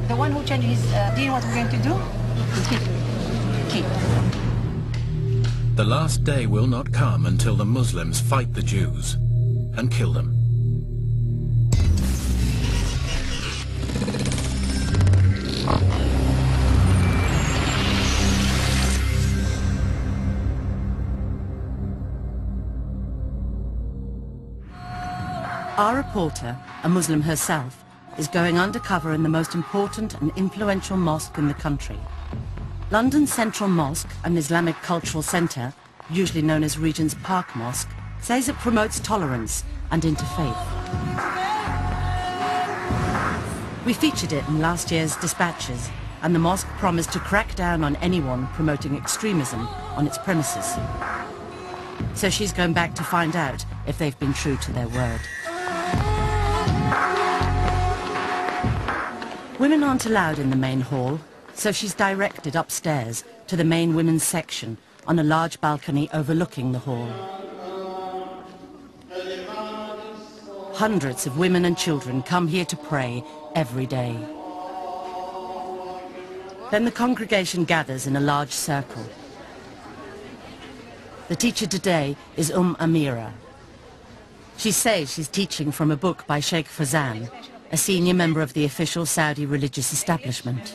The one who changed his deen, what we're going to do? Keep. The last day will not come until the Muslims fight the Jews and kill them. Our reporter, a Muslim herself, is going undercover in the most important and influential mosque in the country. London's Central Mosque, an Islamic cultural centre, usually known as Regent's Park Mosque, says it promotes tolerance and interfaith. We featured it in last year's dispatches, and the mosque promised to crack down on anyone promoting extremism on its premises. So she's going back to find out if they've been true to their word. Women aren't allowed in the main hall, so she's directed upstairs to the main women's section on a large balcony overlooking the hall. Hundreds of women and children come here to pray every day. Then the congregation gathers in a large circle. The teacher today is Amira. She says she's teaching from a book by Sheikh Fazan, a senior member of the official Saudi religious establishment.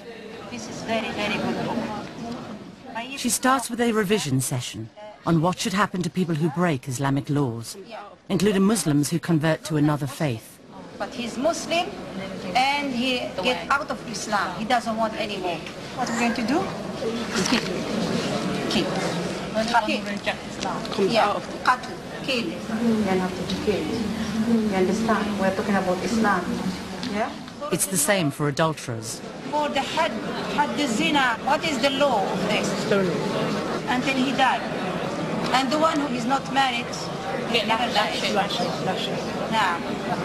This is very, very good book. She starts with a revision session on what should happen to people who break Islamic laws, including Muslims who convert to another faith. But he's Muslim and he get out of Islam. He doesn't want any more. What we're going to do? Keep. Keep. Comes out of qatl, kill. You have to kill. You understand? We're talking about Islam. Yeah? It's the same for adulterers. For the had the zina, what is the law of this? Stoning. Until he died. And the one who is not married, he never dies. Now,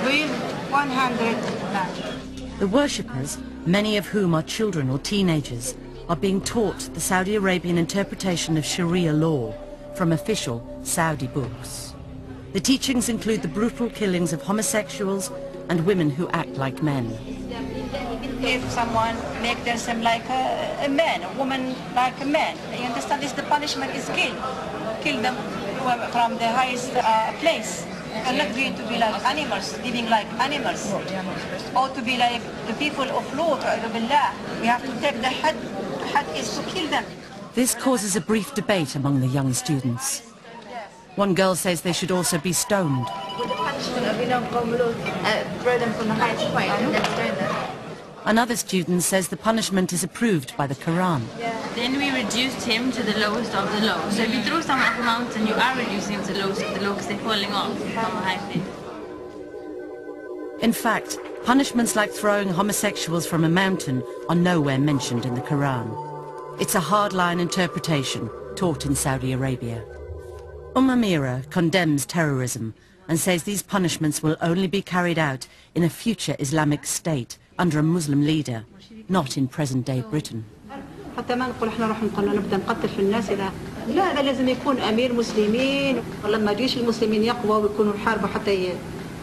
with 100 lash. The worshippers, many of whom are children or teenagers, are being taught the Saudi Arabian interpretation of Sharia law from official Saudi books. The teachings include the brutal killings of homosexuals and women who act like men. If someone make themselves like a man, a woman like a man, you understand this, the punishment is kill. Kill them from the highest place. We're not going to be like animals, living like animals. Or to be like the people of Lut, we have to take the had. The had is to kill them. This causes a brief debate among the young students. One girl says they should also be stoned. With the punishment of, throw them from the highest point and then stone them. Another student says the punishment is approved by the Quran. Then we reduced him to the lowest of the low. So if you throw someone off a mountain, you are reducing him to the lowest of the low because they're falling off from a high place. In fact, punishments like throwing homosexuals from a mountain are nowhere mentioned in the Quran. It's a hardline interpretation taught in Saudi Arabia. Amira condemns terrorism and says these punishments will only be carried out in a future Islamic state under a Muslim leader, not in present-day Britain. حتى ما نقول احنا راح نبدا نقتل في الناس اذا لا لازم يكون امير مسلمين لما جيش المسلمين يقوى ويكونوا يحاربوا حتى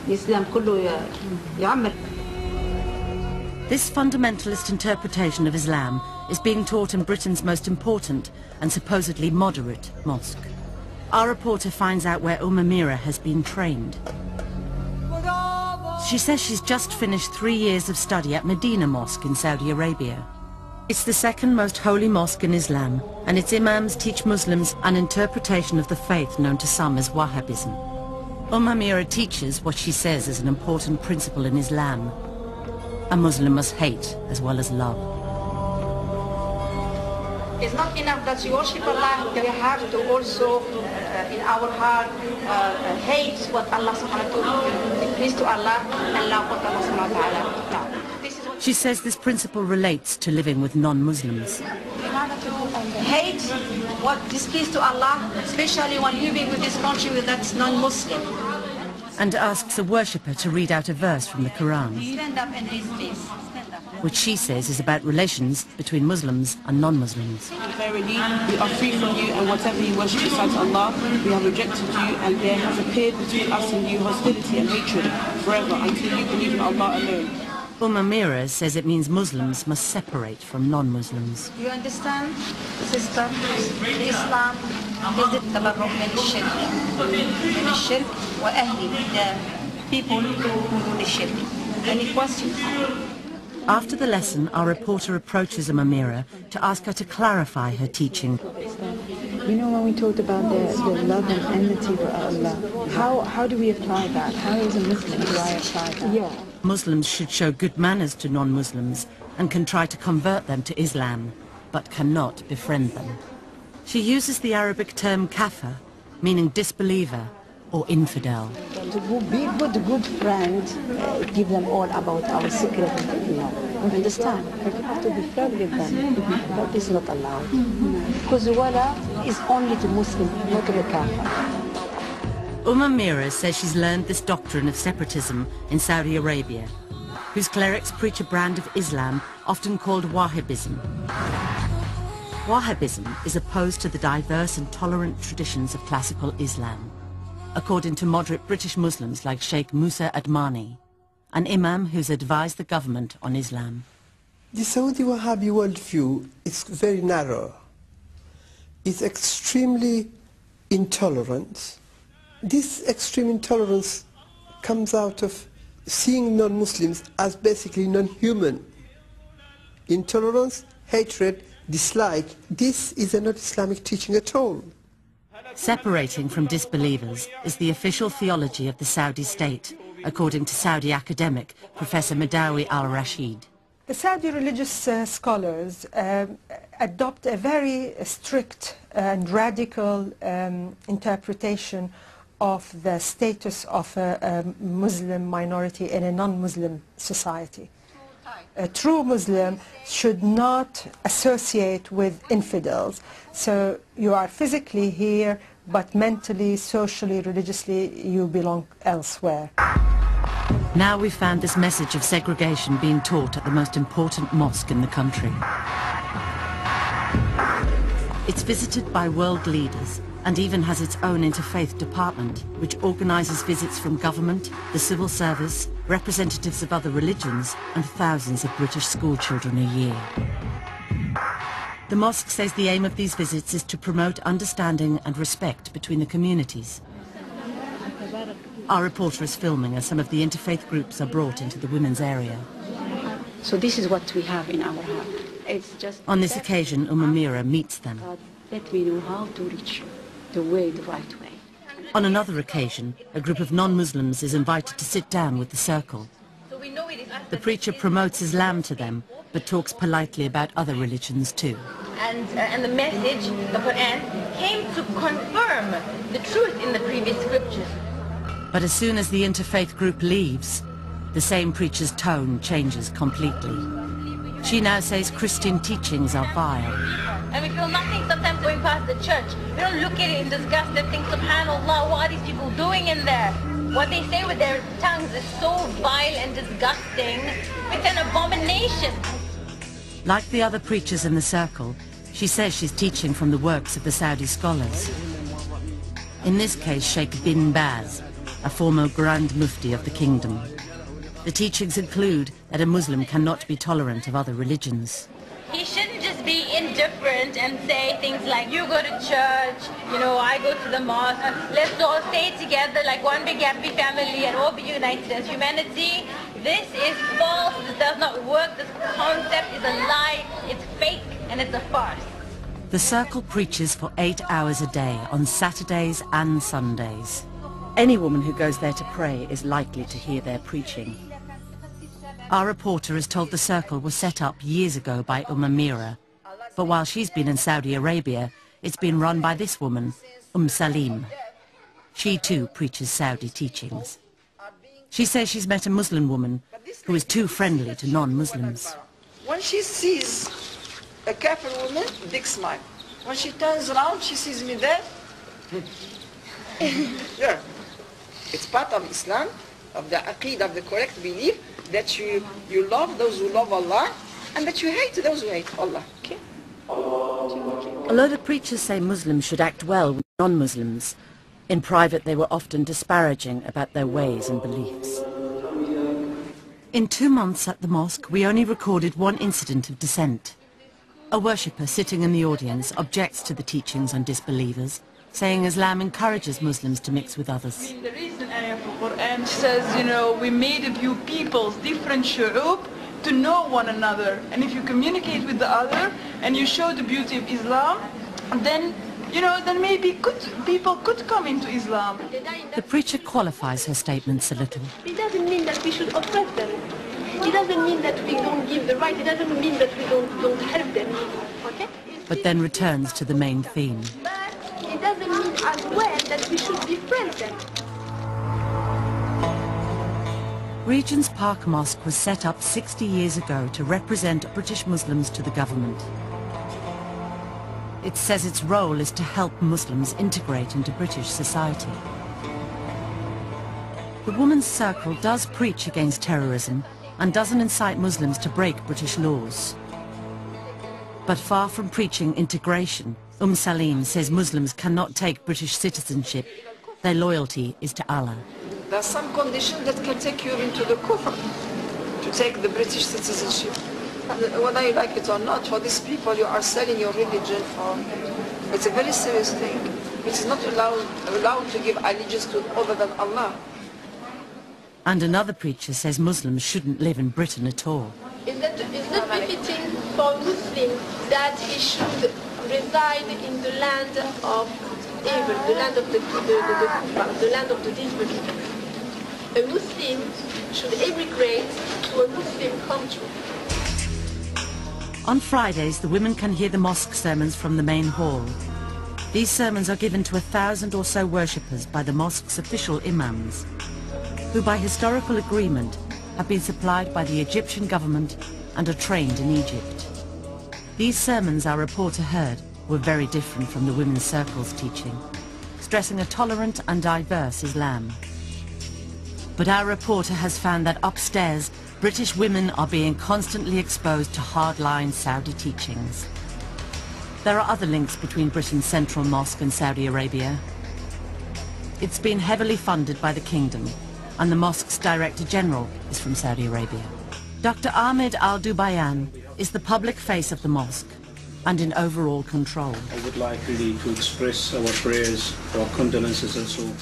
الاسلام كله يعمر. This fundamentalist interpretation of Islam is being taught in Britain's most important and supposedly moderate mosque. Our reporter finds out where Amira has been trained. She says she's just finished 3 years of study at Medina Mosque in Saudi Arabia. It's the second most holy mosque in Islam, and its imams teach Muslims an interpretation of the faith known to some as Wahhabism. Amira teaches what she says is an important principle in Islam. A Muslim must hate as well as love. It's not enough that you worship Allah, we have to also, in our heart, hate what Allah subhanahu wa ta'ala, please to Allah, and love what Allah subhanahu wa ta'ala. She says this principle relates to living with non-Muslims. Hate what displeases to Allah, especially when living with this country that's non-Muslim. And asks a worshipper to read out a verse from the Quran, Stand up and read, please. which she says is about relations between Muslims and non-Muslims. Verily, we are free from you, and whatever you worship besides Allah, we have rejected you, and there has appeared between us and you hostility and hatred forever until you believe in Allah alone. Mira says it means Muslims must separate from non-Muslims. You understand, sister? Islam is التبرؤ من الشرك. من الشرك وأهله, the people who do the shirk. Any questions? After the lesson, our reporter approaches Mira to ask her to clarify her teaching. You know, when we talked about the love and enmity for Allah, how do we apply that? How as a Muslim do I apply that? Yeah. Muslims should show good manners to non-Muslims and can try to convert them to Islam, but cannot befriend them. She uses the Arabic term kafir, meaning disbeliever or infidel. To be good friend, give them all about our secret, you know. Understand? You have to be friend with them, but it's not allowed. Because wala is only to Muslim, not to the kafir. Mira says she's learned this doctrine of separatism in Saudi Arabia, whose clerics preach a brand of Islam often called Wahhabism. Wahhabism is opposed to the diverse and tolerant traditions of classical Islam, according to moderate British Muslims like Sheikh Musa Admani, an imam who's advised the government on Islam. The Saudi Wahhabi worldview is very narrow. It's extremely intolerant. This extreme intolerance comes out of seeing non-Muslims as basically non-human. Intolerance, hatred, dislike, this is not Islamic teaching at all. Separating from disbelievers is the official theology of the Saudi state, according to Saudi academic Professor Madawi al-Rashid. The Saudi religious scholars adopt a very strict and radical interpretation of the status of a Muslim minority in a non-Muslim society. A true Muslim should not associate with infidels. So you are physically here, but mentally, socially, religiously, you belong elsewhere. Now we've found this message of segregation being taught at the most important mosque in the country. It's visited by world leaders and even has its own interfaith department, which organizes visits from government, the civil service, representatives of other religions, and thousands of British school children a year. The mosque says the aim of these visits is to promote understanding and respect between the communities. Our reporter is filming as some of the interfaith groups are brought into the women's area. So this is what we have in our heart. It's just on this occasion, Mira meets them. Let me know how to reach the way, the right way. On another occasion, a group of non-Muslims is invited to sit down with the circle. The preacher promotes Islam to them, but talks politely about other religions too. And the message, the Quran, came to confirm the truth in the previous scriptures. But as soon as the interfaith group leaves, the same preacher's tone changes completely. She now says Christian teachings are vile. And we feel nothing sometimes going past the church. We don't look at it in disgust and think, subhanAllah, what are these people doing in there? What they say with their tongues is so vile and disgusting. It's an abomination. Like the other preachers in the circle, she says she's teaching from the works of the Saudi scholars. In this case, Sheikh bin Baz, a former Grand Mufti of the kingdom. The teachings include that a Muslim cannot be tolerant of other religions. He shouldn't just be indifferent and say things like, you go to church, you know, I go to the mosque, let's all stay together like one big happy family and all be united as humanity. This is false, this does not work, this concept is a lie, it's fake, and it's a farce. The circle preaches for 8 hours a day on Saturdays and Sundays. Any woman who goes there to pray is likely to hear their preaching. Our reporter is told the circle was set up years ago by Mira, but while she's been in Saudi Arabia, it's been run by this woman, Salim. She too preaches Saudi teachings. She says she's met a Muslim woman who is too friendly to non-Muslims. When she sees a kafir woman, big smile. When she turns around, she sees me there. Yeah. It's part of Islam, of the aqeedah, of the correct belief, that you love those who love Allah, and that you hate those who hate Allah. Okay? Although the preachers say Muslims should act well with non-Muslims, in private they were often disparaging about their ways and beliefs. In 2 months at the mosque, we only recorded one incident of dissent. A worshipper sitting in the audience objects to the teachings on disbelievers, saying Islam encourages Muslims to mix with others. In the recent ayah of the Quran says, we made of you peoples, different shu'ub, to know one another. And if you communicate with the other and you show the beauty of Islam, then then maybe people could come into Islam. The preacher qualifies her statements a little. It doesn't mean that we should oppress them. It doesn't mean that we don't give the right. It doesn't mean that we don't help them. Okay? But then returns to the main theme. But it doesn't mean as well that we should befriend them. Regent's Park Mosque was set up 60 years ago to represent British Muslims to the government. It says its role is to help Muslims integrate into British society. The Women's Circle does preach against terrorism and doesn't incite Muslims to break British laws. But far from preaching integration, Salim says Muslims cannot take British citizenship. Their loyalty is to Allah. There are some conditions that can take you into the kufr, to take the British citizenship. Whether you like it or not, for these people you are selling your religion for. It's a very serious thing. It is not allowed to give allegiance to other than Allah. And another preacher says Muslims shouldn't live in Britain at all. It's not befitting for a Muslim that he should reside in the land of evil, the land of the kufar, the land of the disbelievers. A Muslim should emigrate to a Muslim country. On Fridays, the women can hear the mosque sermons from the main hall. These sermons are given to 1,000 or so worshippers by the mosque's official imams, who by historical agreement have been supplied by the Egyptian government and are trained in Egypt. These sermons, our reporter heard, were very different from the Women's Circle's teaching, stressing a tolerant and diverse Islam. But our reporter has found that upstairs, British women are being constantly exposed to hardline Saudi teachings. There are other links between Britain's Central Mosque and Saudi Arabia. It's been heavily funded by the kingdom, and the mosque's Director General is from Saudi Arabia. Dr. Ahmed Al-Dubayan is the public face of the mosque and in overall control. I would like really to express our prayers, our condolences also.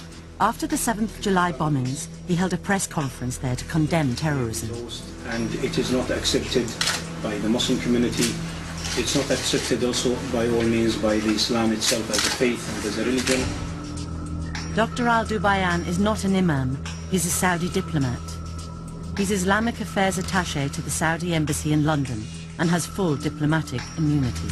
After the 7th July bombings, he held a press conference there to condemn terrorism. And it is not accepted by the Muslim community. It's not accepted also by all means by the Islam itself as a faith and as a religion. Dr. Al-Dubayan is not an imam, he's a Saudi diplomat. He's Islamic Affairs Attaché to the Saudi Embassy in London and has full diplomatic immunity.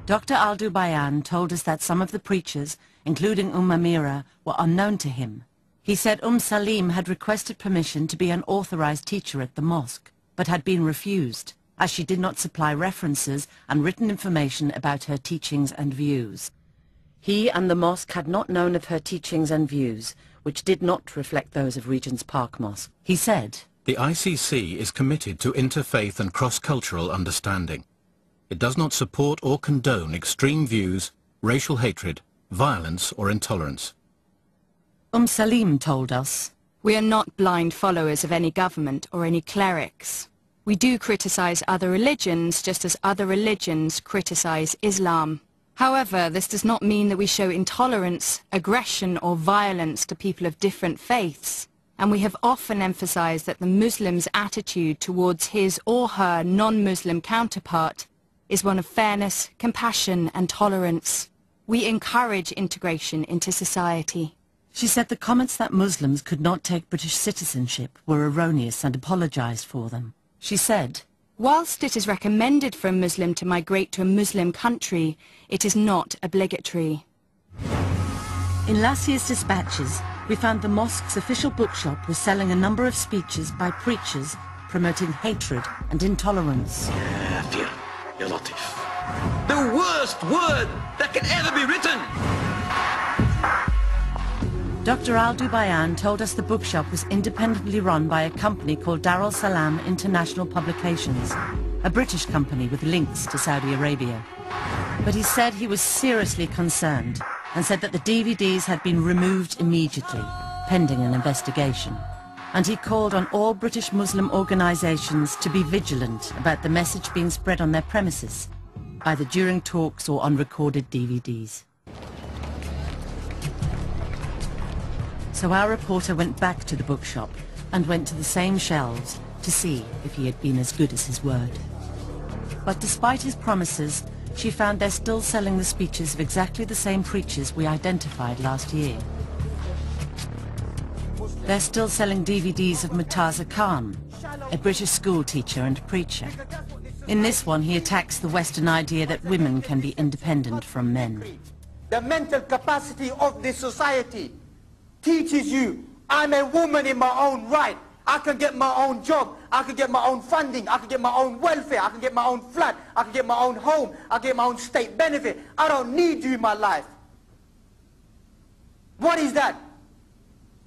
Dr. Al-Dubayan told us that some of the preachers, including Amira, were unknown to him. He said Salim had requested permission to be an authorized teacher at the mosque, but had been refused, as she did not supply references and written information about her teachings and views. He and the mosque had not known of her teachings and views, which did not reflect those of Regent's Park Mosque. He said, "The ICC is committed to interfaith and cross-cultural understanding. It does not support or condone extreme views, racial hatred, violence or intolerance." Salim told us, "We are not blind followers of any government or any clerics. We do criticize other religions just as other religions criticize Islam. However, this does not mean that we show intolerance, aggression or violence to people of different faiths. And we have often emphasized that the Muslim's attitude towards his or her non-Muslim counterpart is one of fairness, compassion and tolerance. We encourage integration into society." She said the comments that Muslims could not take British citizenship were erroneous and apologized for them. She said, "Whilst it is recommended for a Muslim to migrate to a Muslim country, it is not obligatory." In last year's dispatches, we found the mosque's official bookshop was selling a number of speeches by preachers promoting hatred and intolerance. كافر يا لطيف. The worst word that can ever be written. Dr. Al-Dubayan told us the bookshop was independently run by a company called Dar al Salam International Publications, a British company with links to Saudi Arabia. But he said he was seriously concerned and said that the DVDs had been removed immediately, pending an investigation, and he called on all British Muslim organisations to be vigilant about the message being spread on their premises, either during talks or on recorded DVDs. So our reporter went back to the bookshop and went to the same shelves to see if he had been as good as his word. But despite his promises, she found they're still selling the speeches of exactly the same preachers we identified last year. They're still selling DVDs of Murtaza Khan, a British school teacher and preacher. In this one, he attacks the Western idea that women can be independent from men. The mental capacity of this society teaches you, I'm a woman in my own right. I can get my own job, I can get my own funding, I can get my own welfare, I can get my own flat, I can get my own home, I can get my own state benefit. I don't need you in my life. What is that?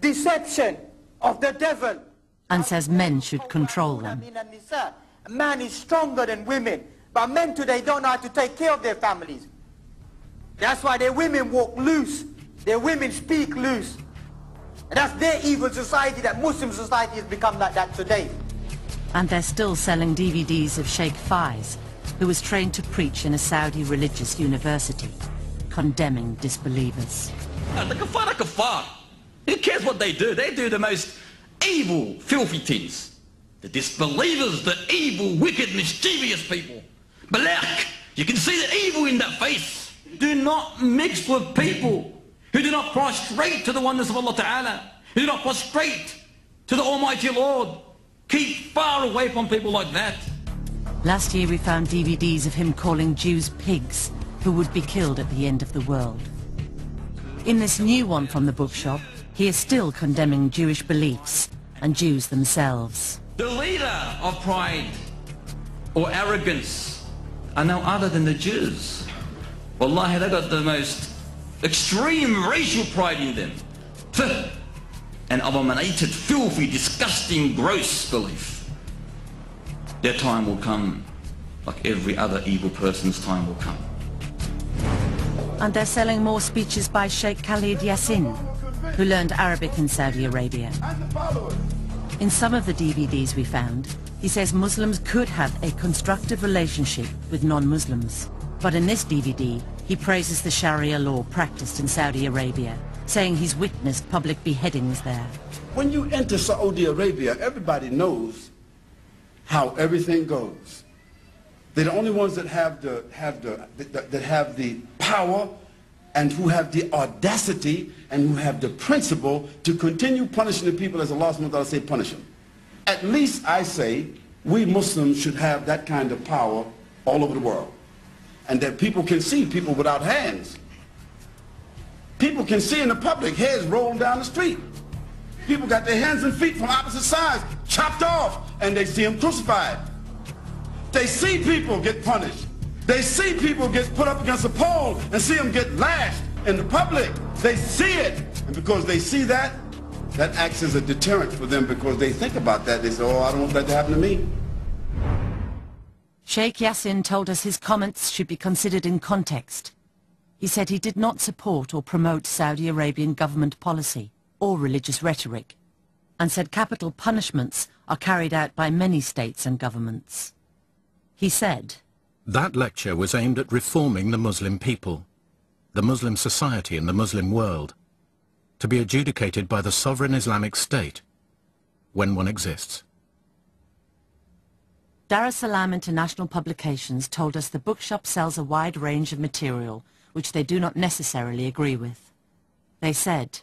Deception of the devil. And says men should control them. A man is stronger than women, but men today don't know how to take care of their families. That's why their women walk loose, their women speak loose. And that's their evil society, that Muslim society has become like that today. And they're still selling DVDs of Sheikh Faiz, who was trained to preach in a Saudi religious university, condemning disbelievers. The kafar are kafar. Who cares what they do? They do the most evil, filthy things. The disbelievers, the evil, wicked, mischievous people. Black, you can see the evil in that face. Do not mix with people who do not prostrate to the oneness of Allah Ta'ala, who do not prostrate to the Almighty Lord. Keep far away from people like that. Last year we found DVDs of him calling Jews pigs who would be killed at the end of the world. In this new one from the bookshop, he is still condemning Jewish beliefs and Jews themselves. The leader of pride or arrogance are no other than the Jews. Wallahi, they got the most extreme racial pride in them. An abominated, filthy, disgusting, gross belief. Their time will come, like every other evil person's time will come. And they're selling more speeches by Sheikh Khalid Yassin, who learned Arabic in Saudi Arabia. In some of the DVDs we found, he says Muslims could have a constructive relationship with non-Muslims. But in this DVD, he praises the Sharia law practiced in Saudi Arabia, saying he's witnessed public beheadings there. When you enter Saudi Arabia, everybody knows how everything goes. They're the only ones that have the power and who have the audacity and who have the principle to continue punishing the people as Allah subhanahu wa ta'ala say punish them. At least I say we Muslims should have that kind of power all over the world. And that people can see people without hands. People can see in the public heads rolling down the street. People got their hands and feet from opposite sides chopped off and they see them crucified. They see people get punished. They see people get put up against a pole and see them get lashed in the public. They see it. And because they see that, that acts as a deterrent for them because they think about that. They say, oh, I don't want that to happen to me. Sheikh Yassin told us his comments should be considered in context. He said he did not support or promote Saudi Arabian government policy or religious rhetoric, and said capital punishments are carried out by many states and governments. He said, that lecture was aimed at reforming the Muslim people, the Muslim society and the Muslim world, to be adjudicated by the sovereign Islamic State, when one exists. Dar es Salaam International Publications told us the bookshop sells a wide range of material which they do not necessarily agree with. They said,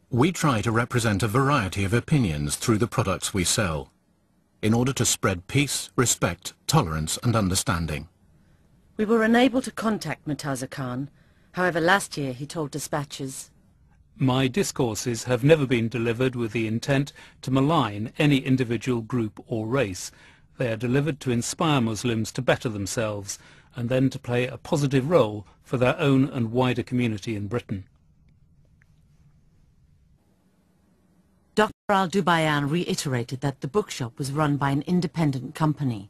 we try to represent a variety of opinions through the products we sell, in order to spread peace, respect, tolerance and understanding. We were unable to contact Murtaza Khan. However, last year he told dispatchers, my discourses have never been delivered with the intent to malign any individual group or race. They are delivered to inspire Muslims to better themselves and then to play a positive role for their own and wider community in Britain. Dr. Al-Dubayan reiterated that the bookshop was run by an independent company.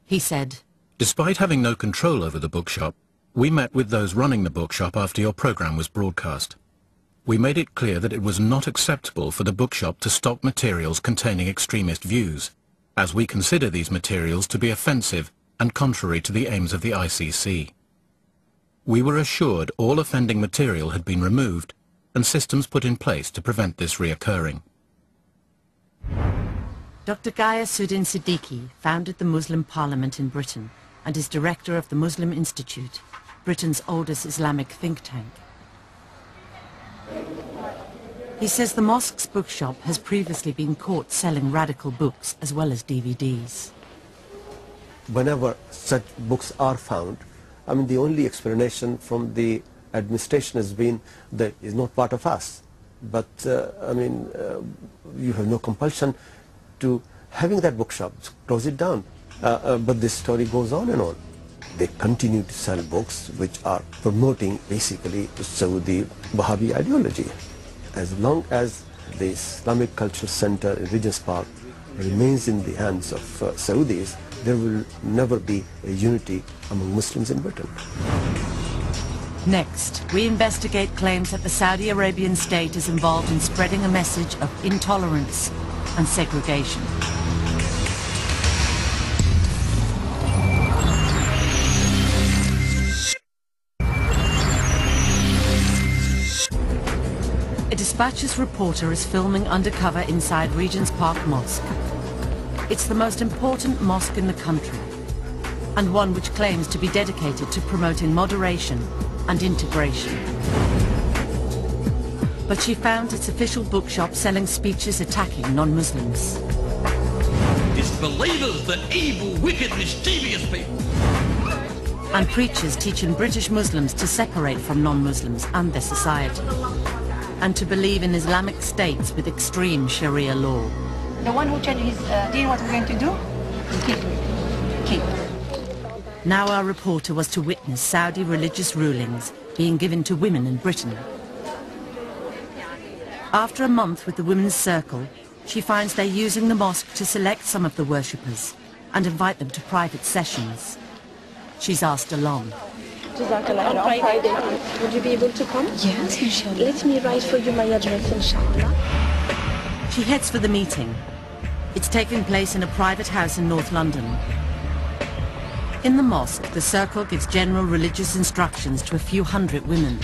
He said, despite having no control over the bookshop, we met with those running the bookshop after your program was broadcast. We made it clear that it was not acceptable for the bookshop to stock materials containing extremist views, as we consider these materials to be offensive and contrary to the aims of the ICC. We were assured all offending material had been removed and systems put in place to prevent this reoccurring. Dr. Ghayasuddin Siddiqui founded the Muslim Parliament in Britain and is director of the Muslim Institute, Britain's oldest Islamic think tank. He says the mosque's bookshop has previously been caught selling radical books as well as DVDs. Whenever such books are found, I mean, the only explanation from the administration has been that it's not part of us. But, you have no compulsion to having that bookshop, close it down. But this story goes on and on. They continue to sell books which are promoting basically Saudi Wahhabi ideology. As long as the Islamic Cultural Center in Regent's Park remains in the hands of Saudis, there will never be a unity among Muslims in Britain. Next, we investigate claims that the Saudi Arabian state is involved in spreading a message of intolerance and segregation. A dispatches reporter is filming undercover inside Regent's Park Mosque. It's the most important mosque in the country, and one which claims to be dedicated to promoting moderation and integration. But she found its official bookshop selling speeches attacking non-Muslims. Disbelievers, the evil, wicked, mischievous people. And preachers teaching British Muslims to separate from non-Muslims and their society, and to believe in Islamic states with extreme Sharia law. The one who changes his deen, what we're going to do? Keep. Now our reporter was to witness Saudi religious rulings being given to women in Britain. After a month with the Women's Circle, she finds they're using the mosque to select some of the worshippers and invite them to private sessions. She's asked along. On Friday. Would you be able to come? Yes, inshallah. Let me write for you my address, inshallah. She heads for the meeting. It's taking place in a private house in North London. In the mosque, the circle gives general religious instructions to a few hundred women.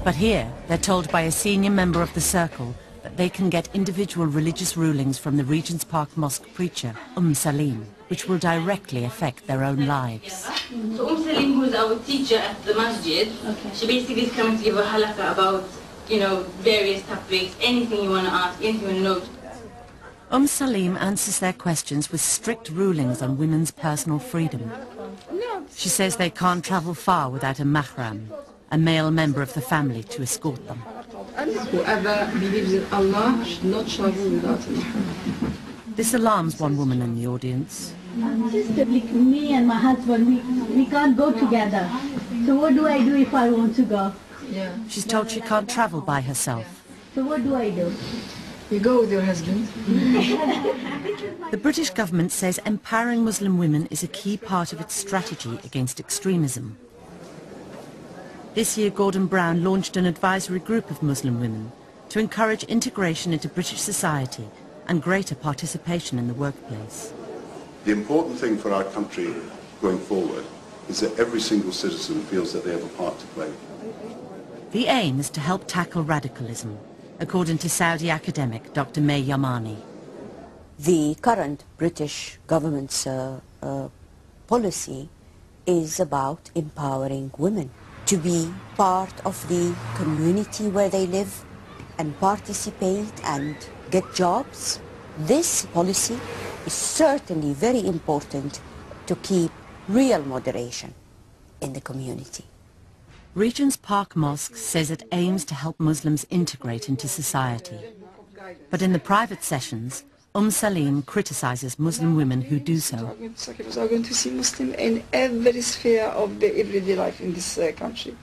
But here, they're told by a senior member of the circle that they can get individual religious rulings from the Regent's Park Mosque preacher, Salim, which will directly affect their own lives. So Salim, who is our teacher at the masjid, she basically is coming to give a halakha about, various topics, anything you want to ask, anything you want to know. Salim answers their questions with strict rulings on women's personal freedom. She says they can't travel far without a mahram, a male member of the family, to escort them. Whoever believes in Allah should not travel without a mahram. This alarms one woman in the audience. Sister, me and my husband, we can't go together. So what do I do if I want to go? Yeah. She's told she can't travel by herself. So what do I do? You go with your husband. The British government says empowering Muslim women is a key part of its strategy against extremism. This year, Gordon Brown launched an advisory group of Muslim women to encourage integration into British society and greater participation in the workplace. The important thing for our country going forward is that every single citizen feels that they have a part to play. The aim is to help tackle radicalism, according to Saudi academic Dr. May Yamani. The current British government's policy is about empowering women to be part of the community where they live and participate and get jobs. This policy is certainly very important to keep real moderation in the community. Regent's Park Mosque says it aims to help Muslims integrate into society. But in the private sessions, Salim criticizes Muslim women who do so. Because I'm going to see Muslims in every sphere of the everyday life in this country.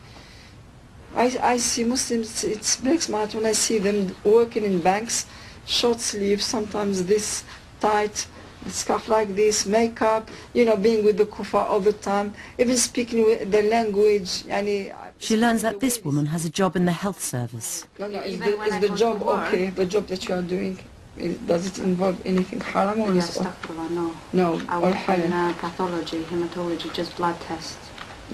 I see Muslims, it breaks my heart when I see them working in banks, short sleeves, sometimes this tight, scarf like this, makeup, being with the kufa all the time, even speaking the language. She learns that this woman has a job in the health service. No, is the job okay? The job that you are doing, does it involve anything haram or is it? No. No, I all work in halal. pathology, hematology, just blood tests.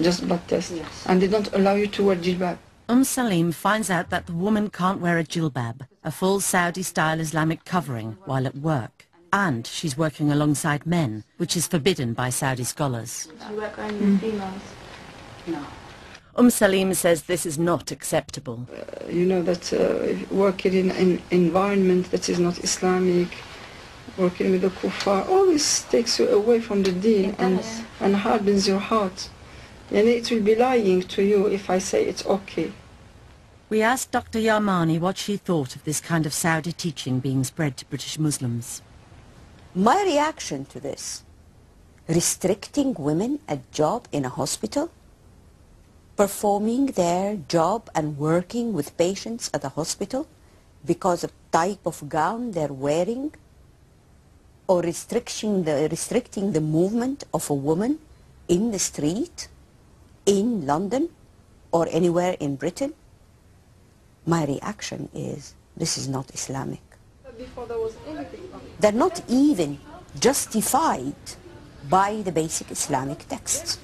Just blood tests? Yes. And they don't allow you to wear jilbab? Salim finds out that the woman can't wear a jilbab, a full Saudi-style Islamic covering, while at work. And she's working alongside men, which is forbidden by Saudi scholars. You work only with females? No. Salim says this is not acceptable. You know that working in an environment that is not Islamic, working with the kuffar, all this takes you away from the deen and hardens your heart. And it will be lying to you if I say it's okay. We asked Dr. Yarmani what she thought of this kind of Saudi teaching being spread to British Muslims. My reaction to this, restricting women a job in a hospital, performing their job and working with patients at the hospital because of type of gown they're wearing, or restricting the movement of a woman in the street, in London, or anywhere in Britain, my reaction is, this is not Islamic. Before there was anything. They're not even justified by the basic Islamic texts.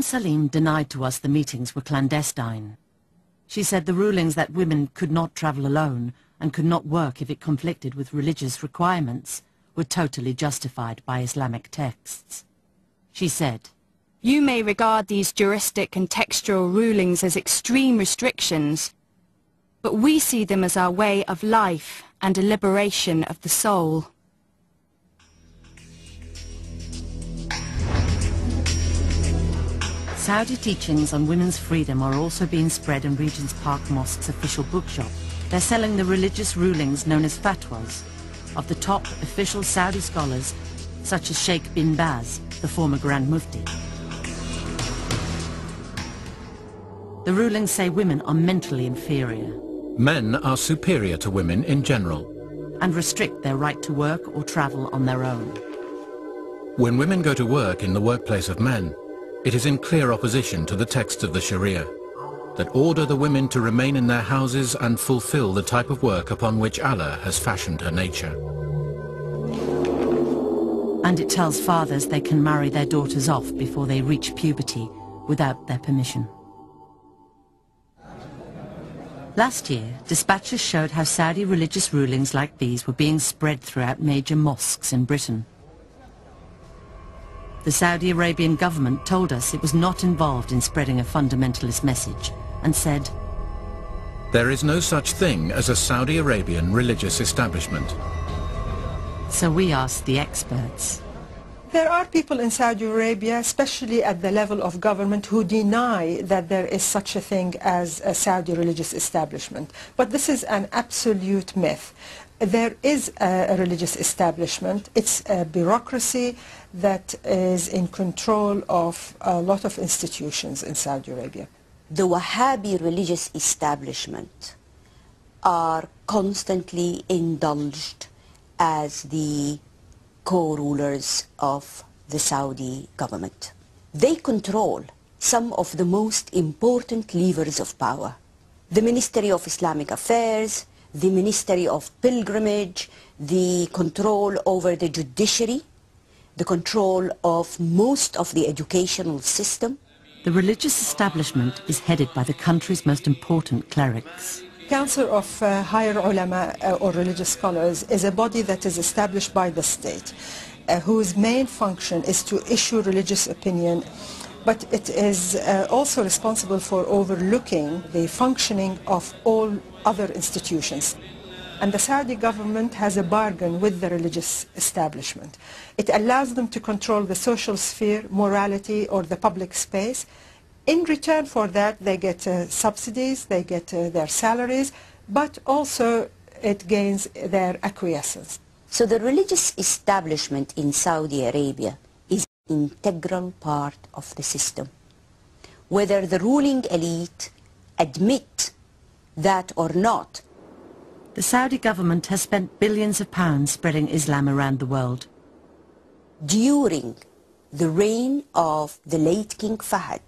Salim denied to us the meetings were clandestine. She said the rulings that women could not travel alone and could not work if it conflicted with religious requirements were totally justified by Islamic texts. She said, "You may regard these juristic and textual rulings as extreme restrictions, but we see them as our way of life and a liberation of the soul." Saudi teachings on women's freedom are also being spread in Regent's Park Mosque's official bookshop. They're selling the religious rulings known as fatwas of the top official Saudi scholars such as Sheikh bin Baz, the former Grand Mufti. The rulings say women are mentally inferior. Men are superior to women in general. And restrict their right to work or travel on their own. When women go to work in the workplace of men, it is in clear opposition to the texts of the Sharia that order the women to remain in their houses and fulfill the type of work upon which Allah has fashioned her nature. And it tells fathers they can marry their daughters off before they reach puberty without their permission. Last year, dispatches showed how Saudi religious rulings like these were being spread throughout major mosques in Britain. The Saudi Arabian government told us it was not involved in spreading a fundamentalist message and said, "There is no such thing as a Saudi Arabian religious establishment." So we asked the experts. There are people in Saudi Arabia, especially at the level of government, who deny that there is such a thing as a Saudi religious establishment. But this is an absolute myth. There is a religious establishment. It's a bureaucracy that is in control of a lot of institutions in Saudi Arabia. The Wahhabi religious establishment are constantly indulged as the co-rulers of the Saudi government. They control some of the most important levers of power. The Ministry of Islamic Affairs, the Ministry of Pilgrimage, the control over the judiciary, the control of most of the educational system. The religious establishment is headed by the country's most important clerics. Council of Higher Ulama or religious scholars is a body that is established by the state, whose main function is to issue religious opinion, but it is also responsible for overlooking the functioning of all other institutions. And the Saudi government has a bargain with the religious establishment. It allows them to control the social sphere, morality, or the public space. In return for that, they get subsidies, they get their salaries, but also it gains their acquiescence. So the religious establishment in Saudi Arabia is an integral part of the system. Whether the ruling elite admit that or not. The Saudi government has spent billions of pounds spreading Islam around the world. During the reign of the late King Fahd,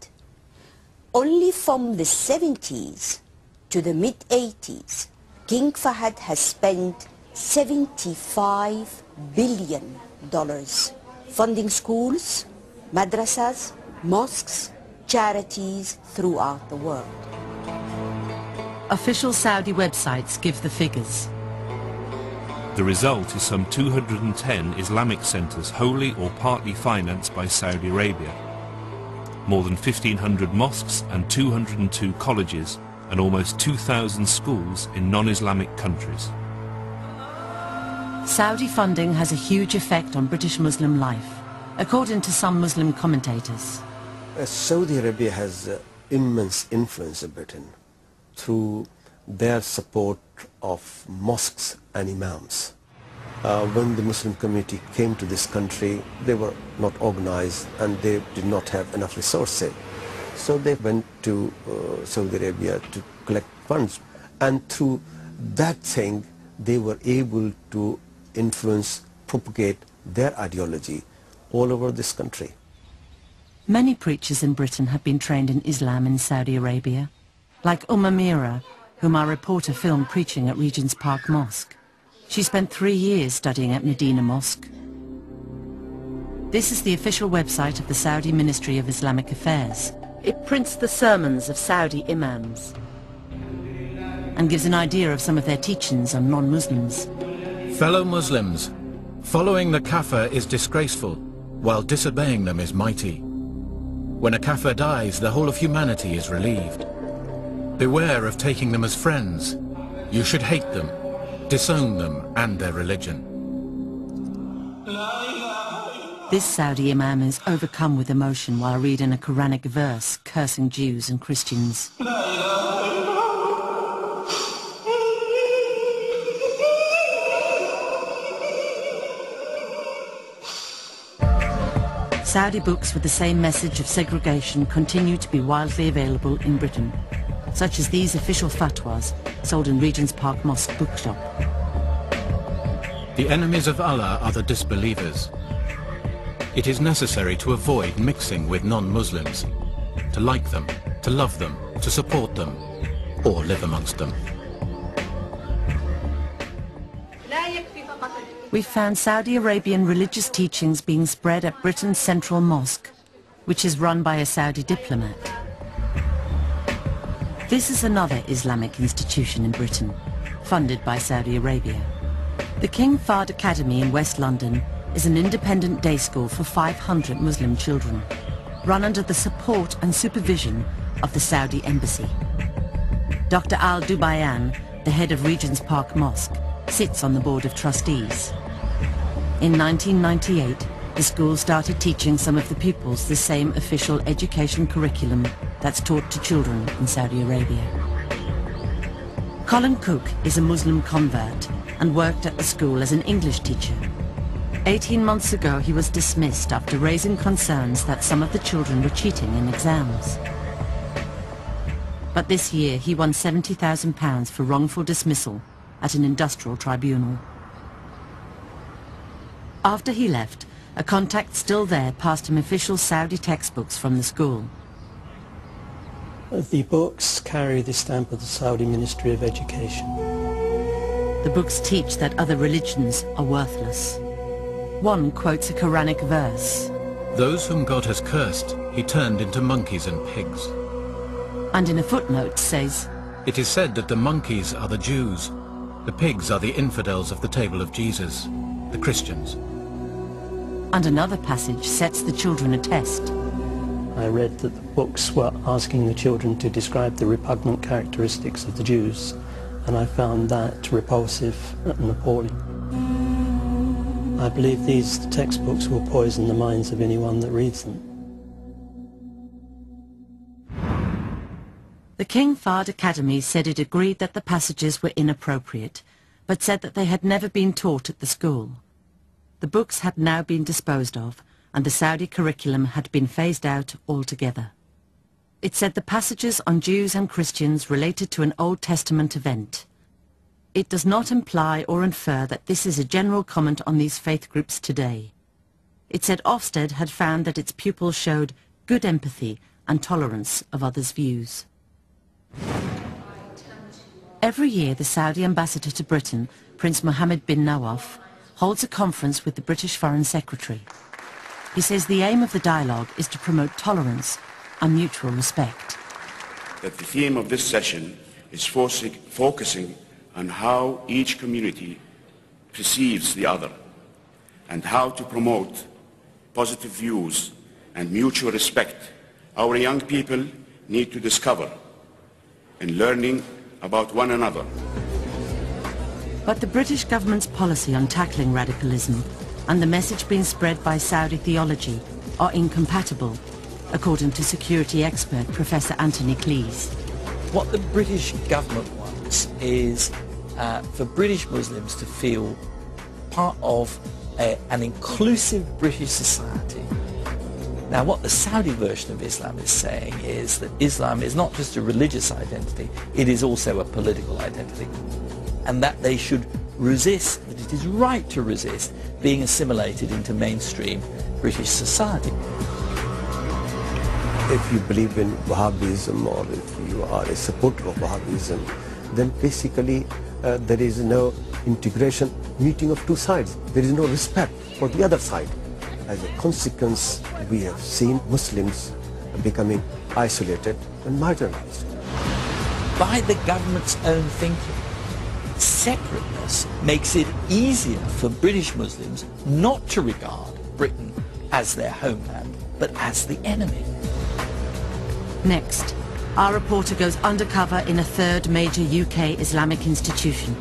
Only from the 70s to the mid-80s, King Fahd has spent $75 billion funding schools, madrasas, mosques, charities throughout the world. Official Saudi websites give the figures. The result is some 210 Islamic centres wholly or partly financed by Saudi Arabia, more than 1,500 mosques and 202 colleges, and almost 2,000 schools in non-Islamic countries. Saudi funding has a huge effect on British Muslim life, according to some Muslim commentators. Saudi Arabia has immense influence in Britain through their support of mosques and imams. When the Muslim community came to this country, they were not organized and they did not have enough resources. So they went to Saudi Arabia to collect funds, and through that thing they were able to influence, propagate their ideology all over this country. Many preachers in Britain have been trained in Islam in Saudi Arabia, like Mira, whom our reporter filmed preaching at Regent's Park Mosque. She spent 3 years studying at Medina Mosque. This is the official website of the Saudi Ministry of Islamic Affairs. It prints the sermons of Saudi imams and gives an idea of some of their teachings on non-Muslims. Fellow Muslims, following the kafir is disgraceful, while disobeying them is mighty. When a kafir dies, the whole of humanity is relieved. Beware of taking them as friends. You should hate them, disown them and their religion. This Saudi imam is overcome with emotion while reading a Quranic verse cursing Jews and Christians. Saudi books with the same message of segregation continue to be widely available in Britain, such as these official fatwas sold in Regent's Park Mosque bookshop. The enemies of Allah are the disbelievers. It is necessary to avoid mixing with non-Muslims, to like them, to love them, to support them, or live amongst them. We found Saudi Arabian religious teachings being spread at Britain's Central Mosque, which is run by a Saudi diplomat. This is another Islamic institution in Britain, funded by Saudi Arabia. The King Fahd Academy in West London is an independent day school for 500 Muslim children, run under the support and supervision of the Saudi Embassy. Dr. Al-Dubayan, the head of Regent's Park Mosque, sits on the board of trustees. In 1998, the school started teaching some of the pupils the same official education curriculum that's taught to children in Saudi Arabia. Colin Cook is a Muslim convert and worked at the school as an English teacher. 18 months ago, he was dismissed after raising concerns that some of the children were cheating in exams. But this year, he won £70,000 for wrongful dismissal at an industrial tribunal. After he left, a contact still there passed him official Saudi textbooks from the school. The books carry the stamp of the Saudi Ministry of Education. The books teach that other religions are worthless. One quotes a Quranic verse. Those whom God has cursed, he turned into monkeys and pigs. And in a footnote says, it is said that the monkeys are the Jews, the pigs are the infidels of the table of Jesus, the Christians. And another passage sets the children a test. I read that the books were asking the children to describe the repugnant characteristics of the Jews, and I found that repulsive and appalling. I believe these textbooks will poison the minds of anyone that reads them. The King Fahd Academy said it agreed that the passages were inappropriate, but said that they had never been taught at the school. The books had now been disposed of, and the Saudi curriculum had been phased out altogether. It said the passages on Jews and Christians related to an Old Testament event. It does not imply or infer that this is a general comment on these faith groups today. It said Ofsted had found that its pupils showed good empathy and tolerance of others' views. Every year, the Saudi ambassador to Britain, Prince Mohammed bin Nawaf, holds a conference with the British Foreign Secretary. He says the aim of the dialogue is to promote tolerance and mutual respect. That the theme of this session is focusing on how each community perceives the other and how to promote positive views and mutual respect. Our young people need to discover in learning about one another. But the British government's policy on tackling radicalism and the message being spread by Saudi theology are incompatible, according to security expert Professor Anthony Cleese. What the British government wants is for British Muslims to feel part of an inclusive British society. Now, what the Saudi version of Islam is saying is that Islam is not just a religious identity, it is also a political identity, and that they should resist, that it is right to resist being assimilated into mainstream British society. If you believe in Wahhabism or if you are a supporter of Wahhabism, then basically there is no integration, meeting of two sides. There is no respect for the other side. As a consequence, we have seen Muslims becoming isolated and marginalized. By the government's own thinking, separateness makes it easier for British Muslims not to regard Britain as their homeland, but as the enemy. Next, our reporter goes undercover in a third major UK Islamic institution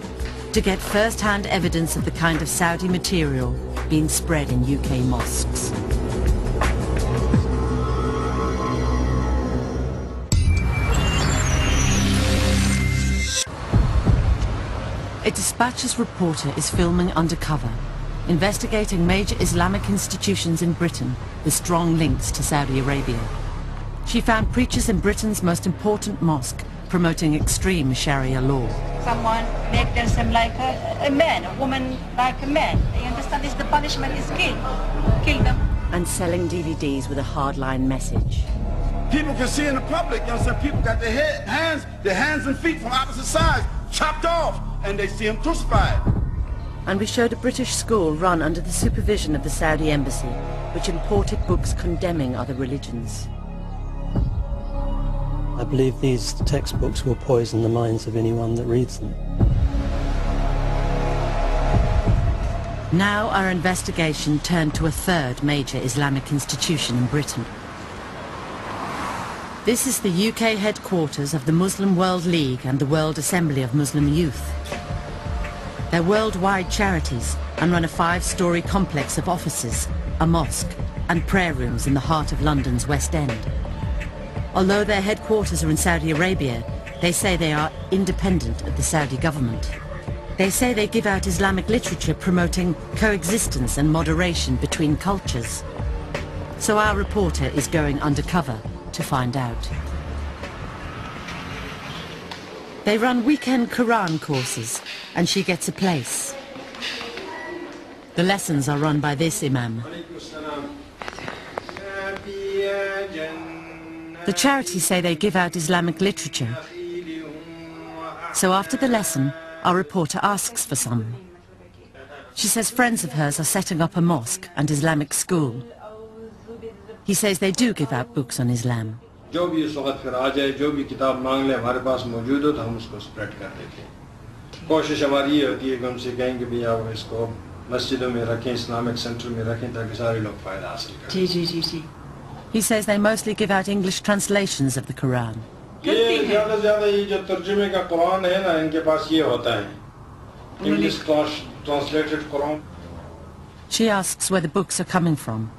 to get first-hand evidence of the kind of Saudi material being spread in UK mosques. A Dispatches reporter is filming undercover, investigating major Islamic institutions in Britain with strong links to Saudi Arabia. She found preachers in Britain's most important mosque promoting extreme Sharia law. Someone make them like a man, a woman like a man. You understand? This the punishment is kill them. And selling DVDs with a hardline message. People can see in the public, you know what I'm saying? People got their hands and feet from opposite sides chopped off, and they see them crucified. And we showed a British school run under the supervision of the Saudi embassy, which imported books condemning other religions. I believe these textbooks will poison the minds of anyone that reads them. Now our investigation turned to a third major Islamic institution in Britain. This is the UK headquarters of the Muslim World League and the World Assembly of Muslim Youth. They're worldwide charities and run a 5-storey complex of offices, a mosque and prayer rooms in the heart of London's West End. Although their headquarters are in Saudi Arabia, they say they are independent of the Saudi government. They say they give out Islamic literature promoting coexistence and moderation between cultures. So our reporter is going undercover to find out. They run weekend Quran courses, and she gets a place. The lessons are run by this imam. The charities say they give out Islamic literature. So after the lesson, our reporter asks for some. She says friends of hers are setting up a mosque and Islamic school. He says they do give out books on Islam. जो भी इस वक्त फिर आ जाए जो भी किताब मांग ले हमारे पास मौजूद हो तो हम उसको स्प्रेड कर देते हैं कोशिश हमारी ये होती है कि उनसे कहेंगे भी आप इसको मस्जिदों में रखें इस्लामिक सेंटर में रखें ताकि सारे लोग फायदा हासिल करें जी He says they mostly give out English translations of the Quran. ये ज़्यादा से ज़्यादा ये जो तर्जुमे का कुरान है ना इनके पास ये होता है English translated Quran. She asks where the books are coming from.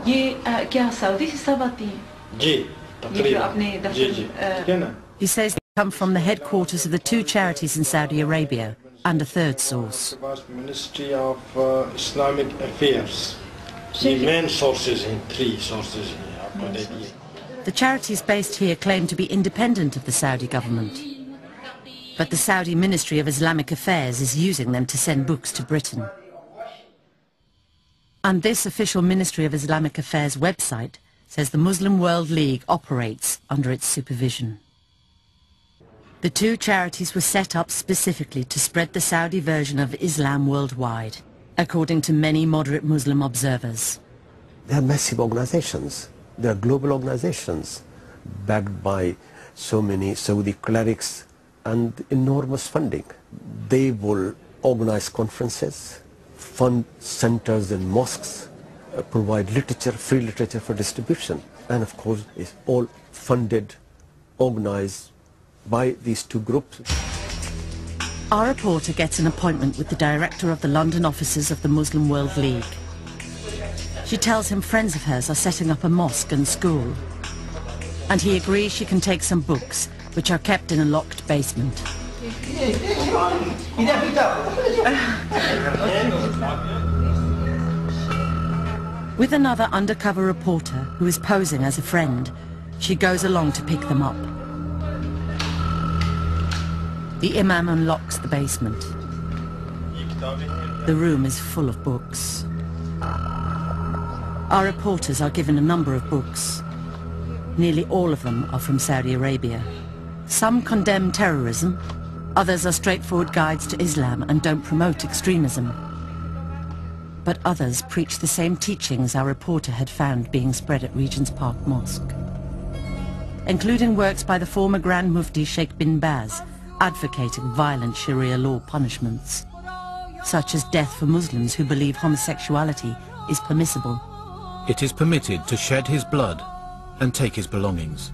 ये क्या सऊदी से सब आती हैं? जी, He says they come from the headquarters of the 2 charities in Saudi Arabia and a third source. Ministry of Islamic Affairs. The main sources in 3 sources. The charities based here claim to be independent of the Saudi government. But the Saudi Ministry of Islamic Affairs is using them to send books to Britain. And this official Ministry of Islamic Affairs website says the Muslim World League operates under its supervision. The two charities were set up specifically to spread the Saudi version of Islam worldwide, according to many moderate Muslim observers. They are massive organizations. They are global organizations backed by so many Saudi clerics and enormous funding. They will organize conferences, fund centers and mosques, provide literature, free literature for distribution, and of course it's all funded, organized by these two groups. Our reporter gets an appointment with the director of the London offices of the Muslim World League. She tells him friends of hers are setting up a mosque and school, and he agrees she can take some books, which are kept in a locked basement. With another undercover reporter who is posing as a friend, she goes along to pick them up. The imam unlocks the basement. The room is full of books. Our reporters are given a number of books. Nearly all of them are from Saudi Arabia. Some condemn terrorism, others are straightforward guides to Islam and don't promote extremism. But others preach the same teachings our reporter had found being spread at Regent's Park Mosque, including works by the former Grand Mufti Sheikh bin Baz, advocating violent Sharia law punishments, such as death for Muslims who believe homosexuality is permissible. It is permitted to shed his blood and take his belongings.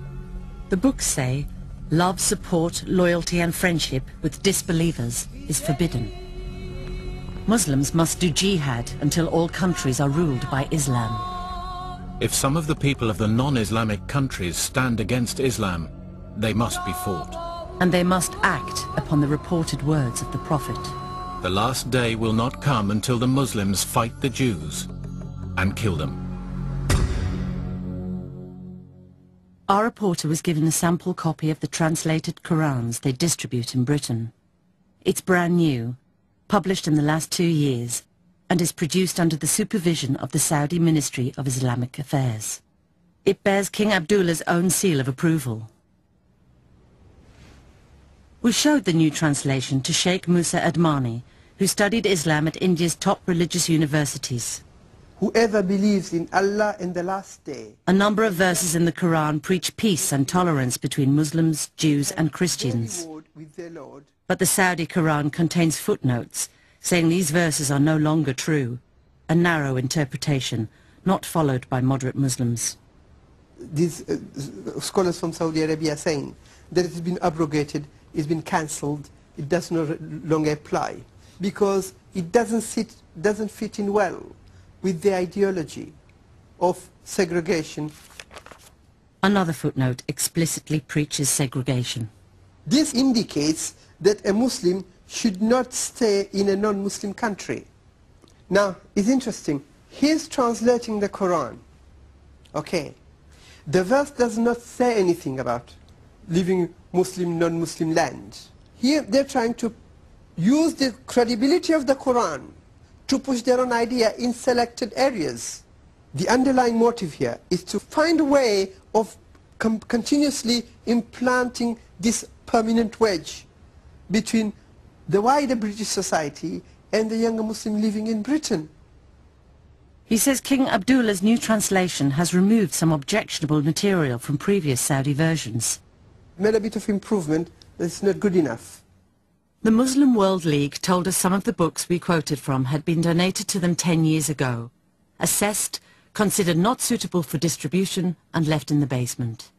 The books say love, support, loyalty and friendship with disbelievers is forbidden. Muslims must do jihad until all countries are ruled by Islam. If some of the people of the non-Islamic countries stand against Islam, they must be fought. And they must act upon the reported words of the Prophet. The last day will not come until the Muslims fight the Jews and kill them. Our reporter was given a sample copy of the translated Qurans they distribute in Britain. It's brand new, published in the last 2 years, and is produced under the supervision of the Saudi Ministry of Islamic Affairs. It bears King Abdullah's own seal of approval. We showed the new translation to Sheikh Musa Admani, who studied Islam at India's top religious universities. Whoever believes in Allah in the last day. A number of verses in the Quran preach peace and tolerance between Muslims, Jews and Christians. But the Saudi Quran contains footnotes saying these verses are no longer true, a narrow interpretation not followed by moderate Muslims. These scholars from Saudi Arabia are saying that it has been abrogated, it's been cancelled, it does no longer apply, because it doesn't fit in well with the ideology of segregation. Another footnote explicitly preaches segregation. This indicates that a Muslim should not stay in a non-Muslim country. Now, it's interesting. He's translating the Quran. Okay. The verse does not say anything about living Muslim, non-Muslim land. Here they're trying to use the credibility of the Quran to push their own idea in selected areas. The underlying motive here is to find a way of continuously implanting this permanent wedge between the wider British society and the younger Muslim living in Britain. He says King Abdullah's new translation has removed some objectionable material from previous Saudi versions. Made a bit of improvement, but it's not good enough. The Muslim World League told us some of the books we quoted from had been donated to them 10 years ago, assessed, considered not suitable for distribution and left in the basement.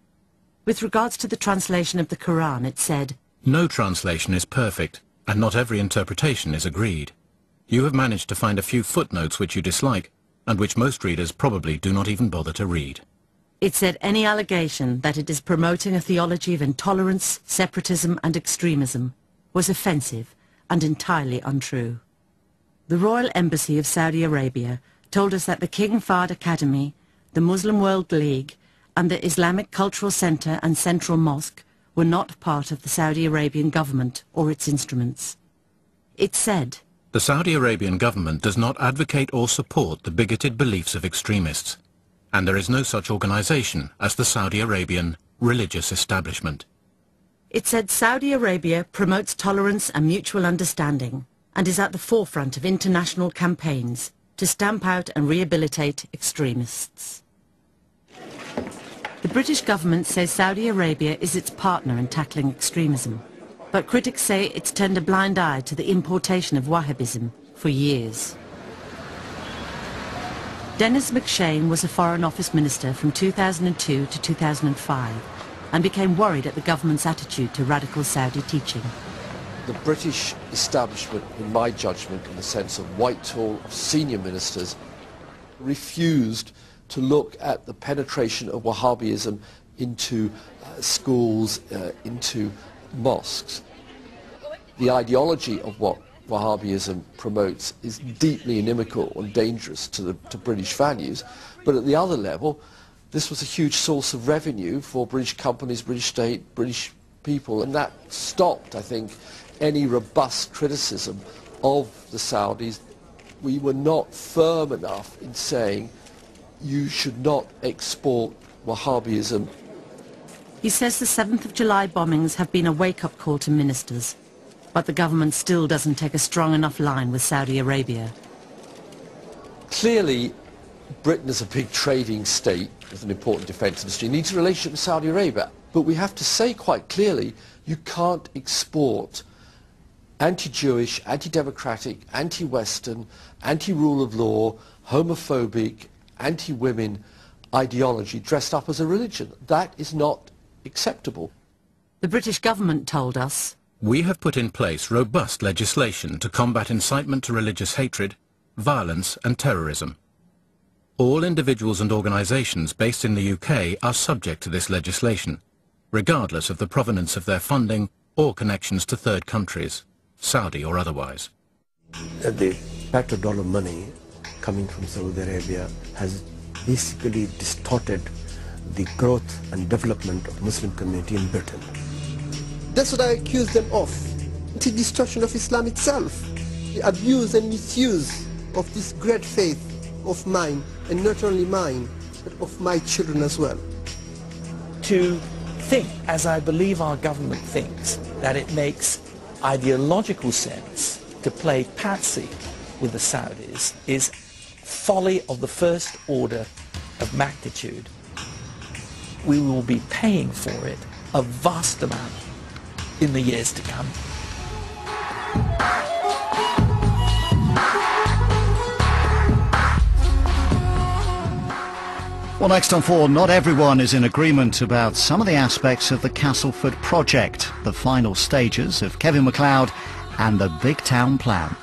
With regards to the translation of the Quran, it said, "No translation is perfect, and not every interpretation is agreed. You have managed to find a few footnotes which you dislike, and which most readers probably do not even bother to read." It said any allegation that it is promoting a theology of intolerance, separatism and extremism was offensive and entirely untrue. The Royal Embassy of Saudi Arabia told us that the King Fahd Academy, the Muslim World League and the Islamic Cultural Centre and Central Mosque were not part of the Saudi Arabian government or its instruments. It said, "The Saudi Arabian government does not advocate or support the bigoted beliefs of extremists. and there is no such organization as the Saudi Arabian religious establishment. It said Saudi Arabia promotes tolerance and mutual understanding and is at the forefront of international campaigns to stamp out and rehabilitate extremists. The British government says Saudi Arabia is its partner in tackling extremism, but critics say it's turned a blind eye to the importation of Wahhabism for years. Dennis McShane was a Foreign Office Minister from 2002 to 2005 and became worried at the government's attitude to radical Saudi teaching. The British establishment, in my judgment, in the sense of Whitehall, of senior ministers, refused to look at the penetration of Wahhabism into schools, into mosques. The ideology of what Wahhabism promotes is deeply inimical and dangerous to British values, but at the other level, this was a huge source of revenue for British companies, British state, British people, and that stopped, I think, any robust criticism of the Saudis. We were not firm enough in saying you should not export Wahhabism. He says the 7th of July bombings have been a wake-up call to ministers, but the government still doesn't take a strong enough line with Saudi Arabia. Clearly, Britain is a big trading state with an important defence industry, needs a relationship with Saudi Arabia, but we have to say quite clearly you can't export anti-Jewish, anti-democratic, anti-Western, anti-rule of law, homophobic, anti-women ideology dressed up as a religion. That is not acceptable. The British government told us, "We have put in place robust legislation to combat incitement to religious hatred, violence and terrorism. All individuals and organisations based in the UK are subject to this legislation, regardless of the provenance of their funding or connections to third countries, Saudi or otherwise." The petrodollar money coming from Saudi Arabia has basically distorted the growth and development of Muslim community in Britain. That's what I accuse them of. The destruction of Islam itself. The abuse and misuse of this great faith of mine, and not only mine, but of my children as well. To think, as I believe our government thinks, that it makes ideological sense to play patsy with the Saudis is folly of the first order of magnitude. We will be paying for it a vast amount in the years to come. Well, next on 4, not everyone is in agreement about some of the aspects of the Castleford project, the final stages of Kevin MacLeod and the Big Town Plan.